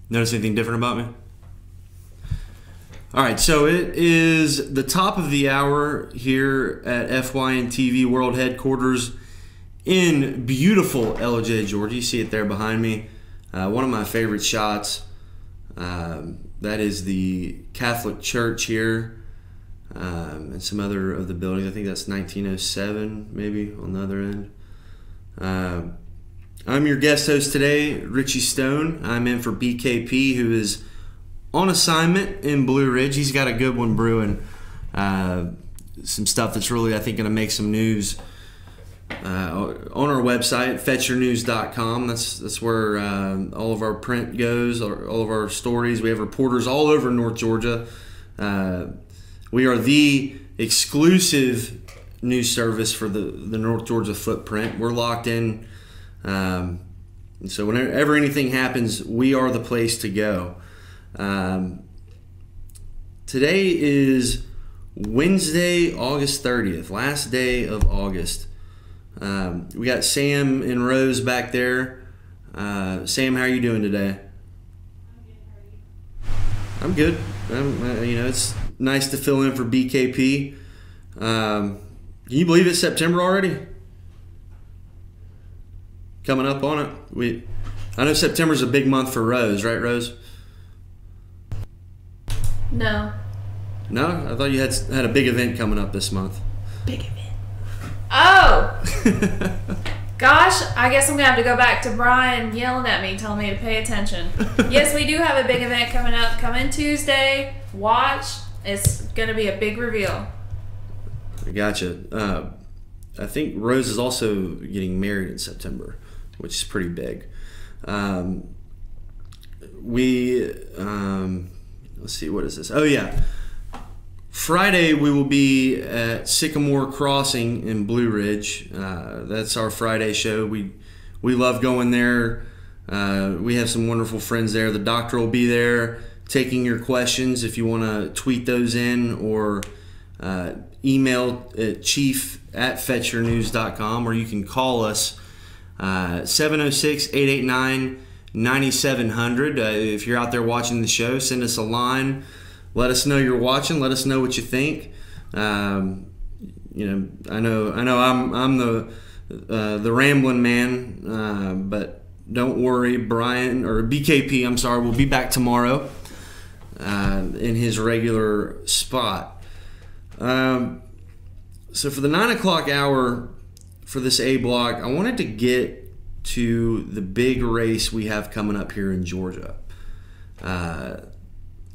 Notice anything different about me? All right, so it is the top of the hour here at FYN TV World Headquarters in beautiful LJ, Georgia. You see it there behind me. One of my favorite shots. That is the Catholic Church here, and some other of the buildings. I think that's 1907, maybe, on the other end. I'm your guest host today, Richie Stone. I'm in for BKP, who is on assignment in Blue Ridge. He's got a good one brewing. Some stuff that's really, I think, going to make some news on our website, fetchyournews.com. That's where all of our print goes, all of our stories. We have reporters all over North Georgia. We are the exclusive news service for the North Georgia footprint. We're locked in. So whenever anything happens, we are the place to go. Today is Wednesday, August 30th, last day of August. We got Sam and Rose back there. Sam, how are you doing today? I'm good. It's nice to fill in for BKP. Can you believe it's September already? Coming up on it. I know September's a big month for Rose, right, Rose? No. No? I thought you had a big event coming up this month. Big event. Oh! Gosh, I guess I'm going to have to go back to Brian yelling at me, telling me to pay attention. Yes, we do have a big event coming up. Come in Tuesday. Watch. It's going to be a big reveal. I gotcha. I think Rose is also getting married in September, which is pretty big. Let's see, what is this? Oh, yeah. Friday, we will be at Sycamore Crossing in Blue Ridge. That's our Friday show. We love going there. We have some wonderful friends there. The doctor will be there taking your questions if you want to tweet those in, or email at chief@fetchyournews.com, or you can call us 706-889-9700. If you're out there watching the show, send us a line. Let us know you're watching. Let us know what you think. I know I'm the rambling man, but don't worry, Brian, or BKP, I'm sorry, will be back tomorrow in his regular spot. So for the 9 o'clock hour for this A block, I wanted to get to the big race we have coming up here in Georgia.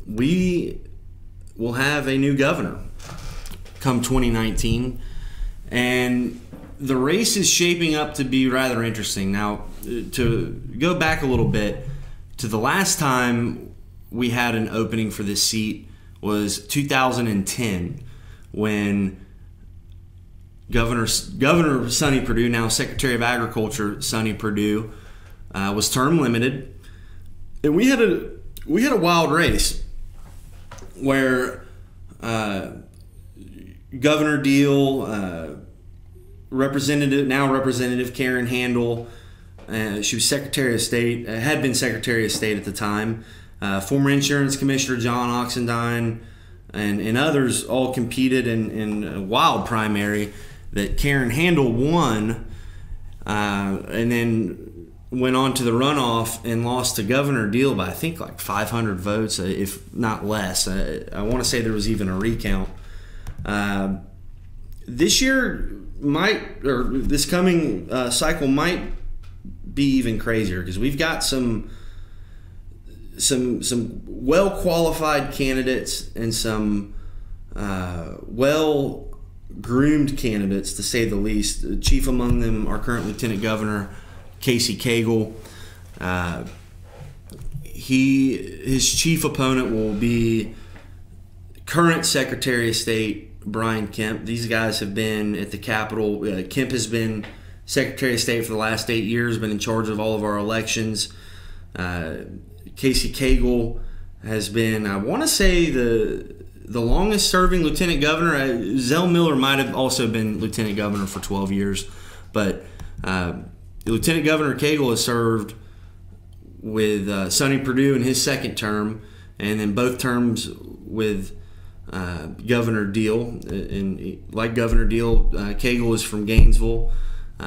We will have a new governor come 2019, and the race is shaping up to be rather interesting. Now, to go back a little bit, to the last time we had an opening for this seat was 2010, when Governor Sonny Perdue, now Secretary of Agriculture Sonny Perdue, was term limited, and we had a wild race where Governor Deal, Representative Karen Handel, she was Secretary of State, had been Secretary of State at the time, former Insurance Commissioner John Oxendine, and others all competed in a wild primary that Karen Handel won, and then went on to the runoff and lost to Governor Deal by, I think, like 500 votes, if not less. I want to say there was even a recount. This year this coming cycle might be even crazier, because we've got some well-qualified candidates and some well-groomed candidates, to say the least. Chief among them, our current Lieutenant Governor Casey Cagle. His chief opponent will be current Secretary of State Brian Kemp. These guys have been at the Capitol. Kemp has been Secretary of State for the last 8 years, been in charge of all of our elections. Casey Cagle has been, I want to say, the longest serving Lieutenant Governor. Zell Miller might have also been Lieutenant Governor for 12 years, but Lieutenant Governor Cagle has served Sonny Perdue in his second term, and then both terms with Governor Deal. And like Governor Deal, Cagle is from Gainesville.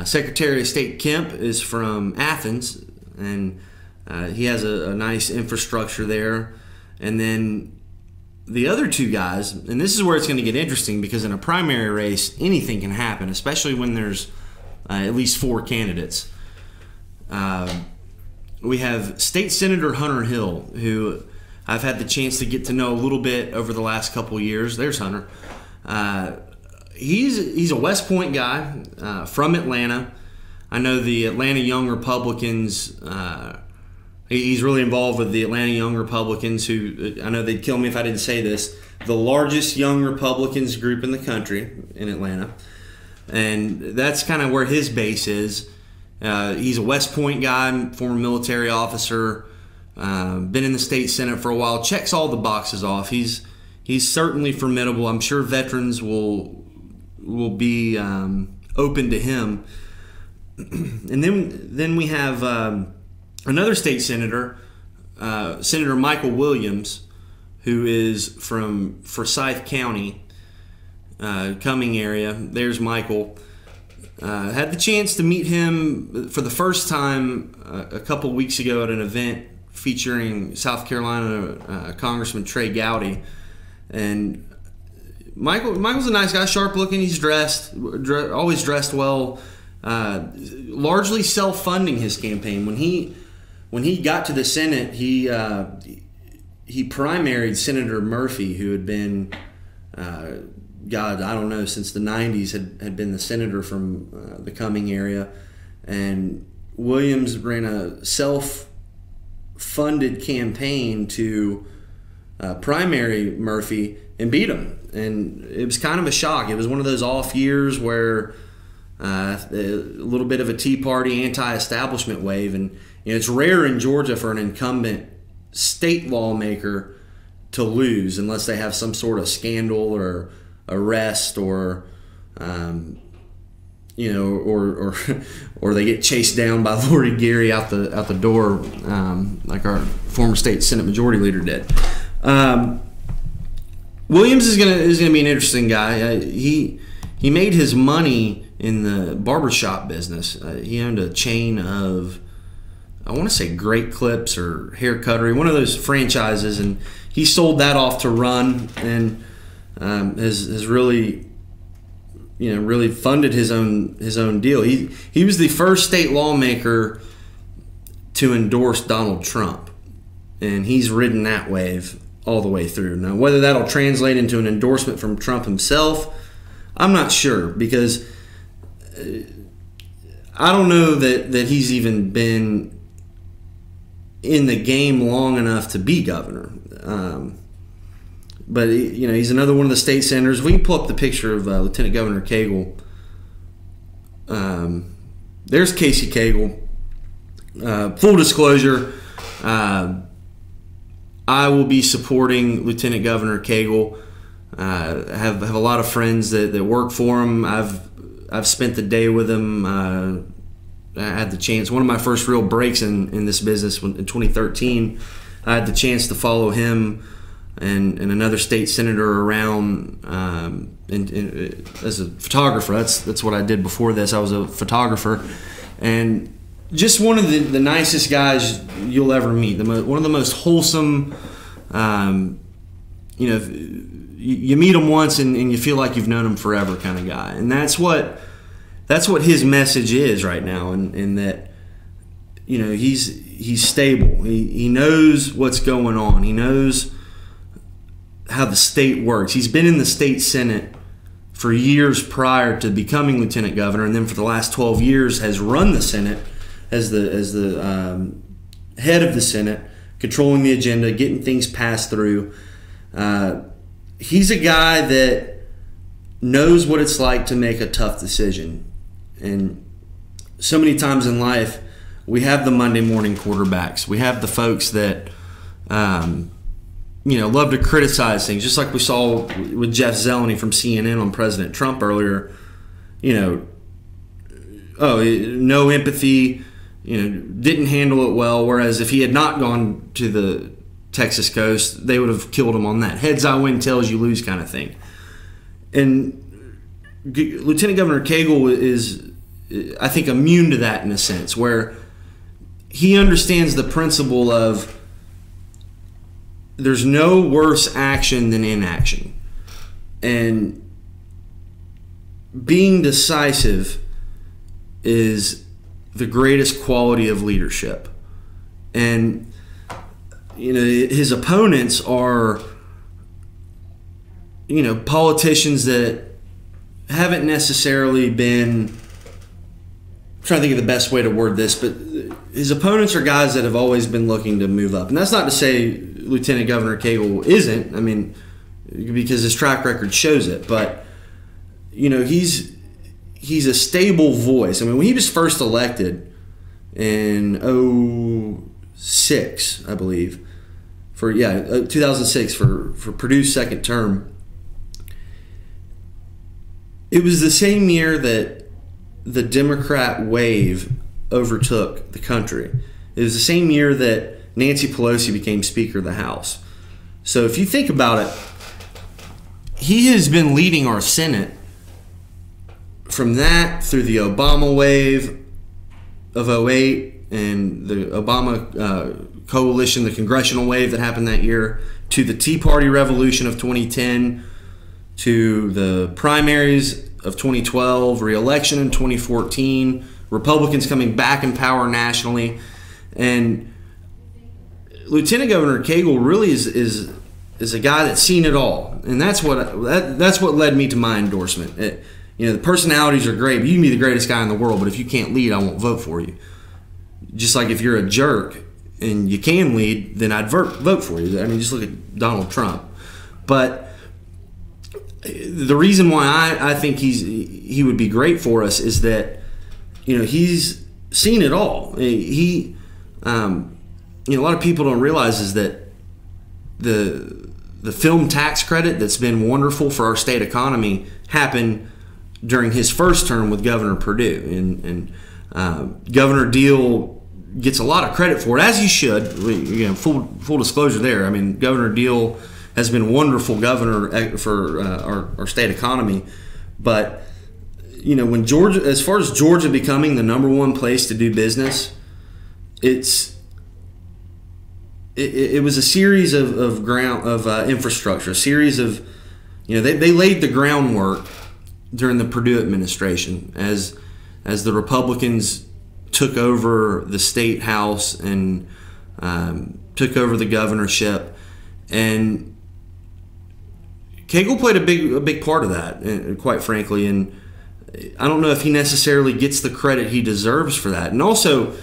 Secretary of State Kemp is from Athens, and he has a nice infrastructure there. And then the other two guys, and this is where it's going to get interesting, because in a primary race, anything can happen, especially when there's at least 4 candidates. We have State Senator Hunter Hill, who I've had the chance to get to know a little bit over the last couple years. There's Hunter. He's a West Point guy from Atlanta. I know the Atlanta Young Republicans. He's really involved with the Atlanta Young Republicans, who, I know they'd kill me if I didn't say this, the largest young Republicans group in the country in Atlanta. And that's kind of where his base is. He's a West Point guy, former military officer, been in the state Senate for a while, checks all the boxes off. He's certainly formidable. I'm sure veterans will be open to him. And then we have another state senator, Senator Michael Williams, who is from Forsyth County, Cumming area. There's Michael. Had the chance to meet him for the first time a couple weeks ago at an event featuring South Carolina Congressman Trey Gowdy. And Michael's a nice guy, sharp looking. He's always dressed well. Largely self-funding his campaign. When he got to the Senate, he primaried Senator Murphy, who had been, God, I don't know, since the 90s had been the senator from the Cumming area. And Williams ran a self-funded campaign to primary Murphy and beat him. And it was kind of a shock. It was one of those off years where a little bit of a Tea Party anti-establishment wave. And it's rare in Georgia for an incumbent state lawmaker to lose unless they have some sort of scandal or arrest or or they get chased down by Lori Geary out the door, like our former state Senate Majority Leader did. Williams is gonna be an interesting guy. He made his money in the barbershop business. He owned a chain of, I want to say, Great Clips or Hair Cuttery, one of those franchises, and he sold that off to run and has really funded his own deal. He was the first state lawmaker to endorse Donald Trump, and he's ridden that wave all the way through. Now, whether that'll translate into an endorsement from Trump himself, I'm not sure, because I don't know that he's even been in the game long enough to be governor. But he's another one of the state senators. We can pull up the picture of Lieutenant Governor Cagle. There's Casey Cagle. Full disclosure, I will be supporting Lieutenant Governor Cagle. I have a lot of friends that work for him. I've spent the day with him. I had the chance. One of my first real breaks in this business in 2013. I had the chance to follow him and another state senator around as a photographer. That's what I did before this. I was a photographer, and just one of the nicest guys you'll ever meet. One of the most wholesome. You meet him once and you feel like you've known him forever, kind of guy. And that's what his message is right now. And that he's stable. He knows what's going on. He knows how the state works. He's been in the state Senate for years prior to becoming lieutenant governor, and then for the last 12 years has run the Senate as the head of the Senate, controlling the agenda, getting things passed through. He's a guy that knows what it's like to make a tough decision. And so many times in life, we have the Monday morning quarterbacks. We have the folks that love to criticize things, just like we saw with Jeff Zeleny from CNN on President Trump earlier. No empathy, didn't handle it well. Whereas if he had not gone to the Texas coast, they would have killed him on that heads I win, tails you lose kind of thing. And Lieutenant Governor Cagle is, I think, immune to that in a sense, where he understands the principle of there's no worse action than inaction. And being decisive is the greatest quality of leadership. And his opponents are politicians that haven't necessarily been, I'm trying to think of the best way to word this, but his opponents are guys that have always been looking to move up. And that's not to say Lieutenant Governor Cagle isn't, because his track record shows it, but he's a stable voice. When he was first elected in 2006, I believe, 2006 for Purdue's second term, it was the same year that the Democrat wave overtook the country. It was the same year that Nancy Pelosi became Speaker of the House. So if you think about it, he has been leading our Senate from that through the Obama wave of 2008 and the Obama coalition, the congressional wave that happened that year, to the Tea Party revolution of 2010, to the primaries of 2012, re-election in 2014, Republicans coming back in power nationally. And Lieutenant Governor Cagle really is a guy that's seen it all, and that's what led me to my endorsement. The personalities are great, but you can be the greatest guy in the world, but if you can't lead, I won't vote for you. Just like if you're a jerk and you can lead, then I'd vote for you. Just look at Donald Trump. But the reason why I think he would be great for us is that he's seen it all. A lot of people don't realize is that the film tax credit that's been wonderful for our state economy happened during his first term with Governor Perdue, and Governor Deal gets a lot of credit for it, as he should. Full disclosure there. Governor Deal has been a wonderful governor for our state economy, but when Georgia, as far as Georgia becoming the #1 place to do business, it was a series of infrastructure, a series of they laid the groundwork during the Perdue administration as the Republicans took over the state house and took over the governorship, and Cagle played a big part of that, quite frankly. And I don't know if he necessarily gets the credit he deserves for that. And also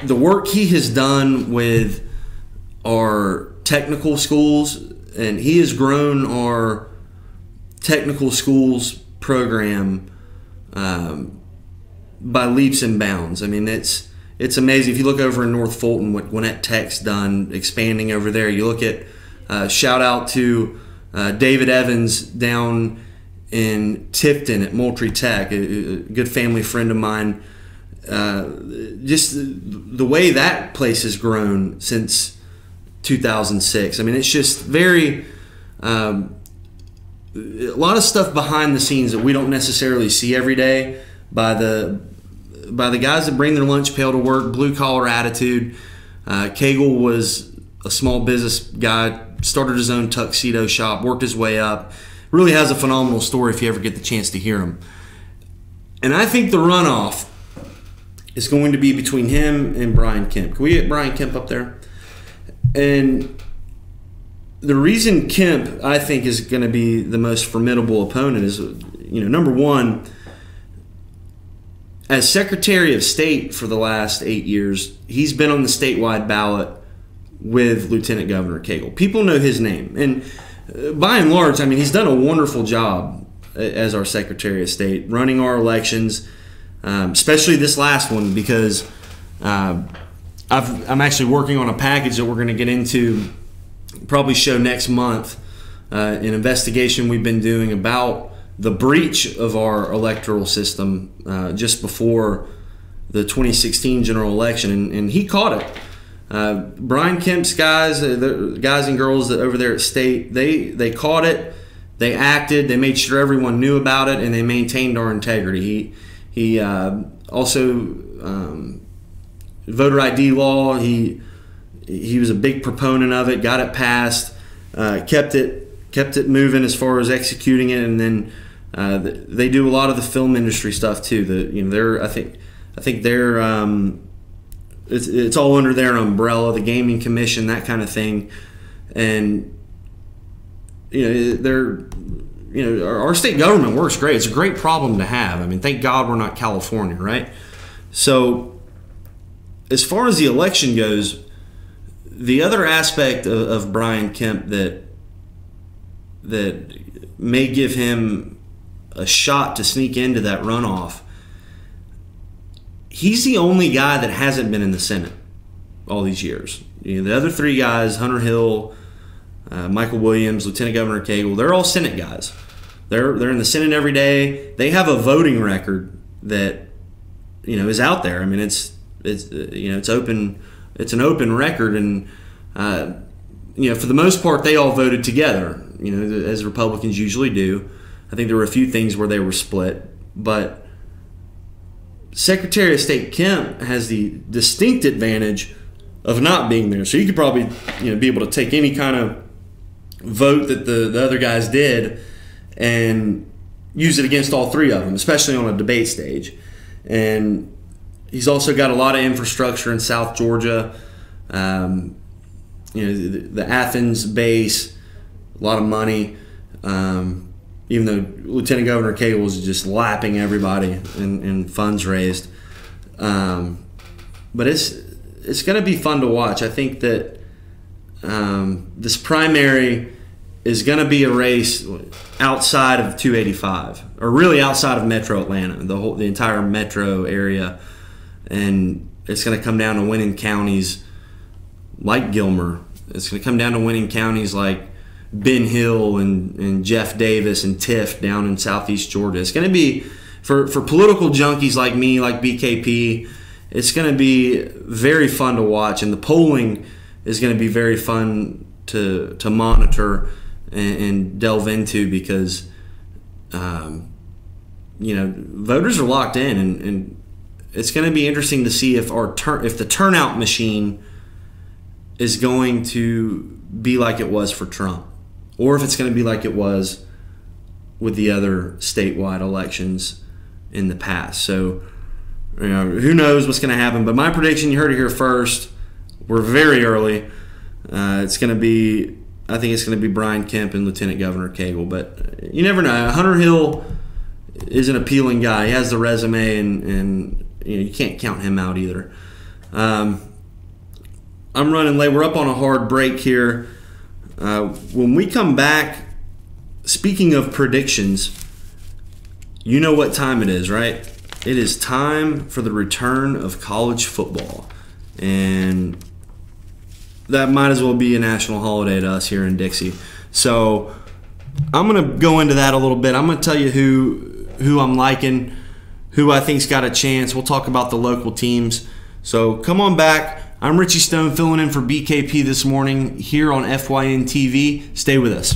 the work he has done with our technical schools, and he has grown our technical schools program by leaps and bounds. It's amazing. If you look over in North Fulton, what Gwinnett Tech's done, expanding over there. You look at shout out to David Evans down in Tifton at Moultrie Tech, a good family friend of mine. Just the way that place has grown since 2006. It's just very a lot of stuff behind the scenes that we don't necessarily see every day by the guys that bring their lunch pail to work, blue collar attitude. Cagle was a small business guy, started his own tuxedo shop, worked his way up. Really has a phenomenal story if you ever get the chance to hear him. And I think the runoff is going to be between him and Brian Kemp. Can we get Brian Kemp up there? And the reason Kemp, I think, is going to be the most formidable opponent is, number one, as Secretary of State for the last 8 years, he's been on the statewide ballot with Lieutenant Governor Cagle. People know his name. And by and large, he's done a wonderful job as our Secretary of State, running our elections, especially this last one, because I'm actually working on a package that we're going to get into, probably show next month, an investigation we've been doing about the breach of our electoral system just before the 2016 general election, and he caught it. Brian Kemp's guys, the guys and girls that over there at State, they caught it. They acted. They made sure everyone knew about it, and they maintained our integrity. He also voter ID law. He was a big proponent of it. Got it passed. Kept it moving as far as executing it, and then they do a lot of the film industry stuff too. They're I think they're it's all under their umbrella, the Gaming Commission, that kind of thing, and our state government works great. It's a great problem to have. I mean, thank God we're not California, right? So as far as the election goes, the other aspect of Brian Kemp that may give him a shot to sneak into that runoff, he's the only guy that hasn't been in the Senate all these years. The other three guys, Hunter Hill, Michael Williams, Lieutenant Governor Cagle, they're all Senate guys. They're in the Senate every day. They have a voting record that is out there. I mean, it's open. It's an open record, and for the most part, they all voted together. As Republicans usually do. I think there were a few things where they were split, but Secretary of State Kemp has the distinct advantage of not being there. So you could probably be able to take any kind of vote that the other guys did and use it against all three of them, especially on a debate stage. And he's also got a lot of infrastructure in South Georgia. The Athens base, a lot of money. Even though Lieutenant Governor Cagle was just lapping everybody in funds raised. But it's going to be fun to watch. I think that this primary is going to be a race outside of 285, or really outside of Metro Atlanta, the entire metro area, and it's going to come down to winning counties like Gilmer. It's going to come down to winning counties like Ben Hill and Jeff Davis and Tift down in southeast Georgia. It's going to be, for political junkies like me, like BKP, it's going to be very fun to watch, and the polling is going to be very fun to monitor and delve into, because voters are locked in, and it's going to be interesting to see if the turnout machine is going to be like it was for Trump, or if it's going to be like it was with the other statewide elections in the past. So, who knows what's going to happen? But my prediction, you heard it here first. We're very early. It's going to be, I think it's going to be Brian Kemp and Lieutenant Governor Cagle. But you never know. Hunter Hill is an appealing guy. He has the resume, and you can't count him out either. I'm running late. We're up on a hard break here. When we come back, speaking of predictions, you know what time it is, right? It is time for the return of college football. And that might as well be a national holiday to us here in Dixie. So I'm going to go into that a little bit. I'm going to tell you who I'm liking, who I think's got a chance. We'll talk about the local teams. So come on back. I'm Richie Stone filling in for BKP this morning here on FYN TV. Stay with us.